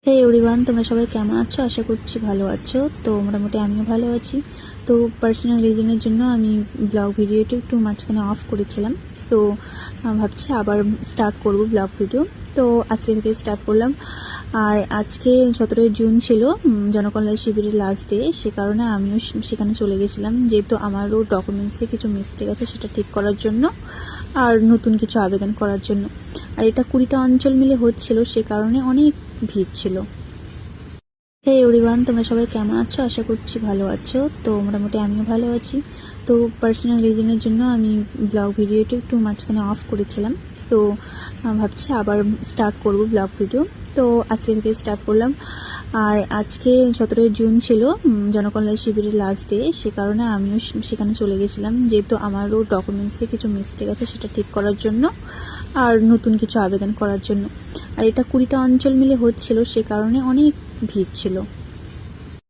হে everyone, তোমরা সবাই কেমন আছো? আশা করছি ভালো আছো। তো মোটামুটি আমিও ভালো আছি। তো পার্সোনাল রিজনের জন্য আমি ব্লগ ভিডিওটা একটু মাঝখানে অফ করেছিলাম। তো ভাবছি আবার স্টার্ট করব ব্লগ ভিডিও। তো আজকে থেকে স্টার্ট করলাম। আর আজকে 17 জুন ছিল জনকল্যাণ শিবিরের লাস্ট ডে। সে কারণে আমিও সেখানে চলে গেছিলাম, যেহেতু আমারও ডকুমেন্টসে কিছু মিস্টেক আছে সেটা ঠিক করার জন্য আর নতুন কিছু আবেদন করার জন্য। আর এটা 20টা অঞ্চল মিলে হচ্ছিল, সে কারণে অনেক ভিড় ছিল। হে এভরিওয়ান, তোমরা সবাই কেমন আছো? আশা করছি ভালো আছো। তো মোটামুটি আমিও ভালো আছি। তো পার্সোনাল রিজনের জন্য আমি ব্লগ ভিডিওটা একটু মাঝখানে অফ করেছিলাম। তো ভাবছি আবার স্টার্ট করব ব্লগ ভিডিও। তো আজকে থেকে স্টার্ট করলাম। আর আজকে 17 জুন ছিল জনকল্যাণ শিবিরের লাস্ট ডে। সে কারণে আমিও সেখানে চলে গেছিলাম, যেহেতু আমারও ডকুমেন্টসে কিছু মিস্টেক আছে সেটা ঠিক করার জন্য আর নতুন কিছু আবেদন করার জন্য। আর এটা 20টা অঞ্চল মিলে হচ্ছিল, সে কারণে অনেক ভিড় ছিল।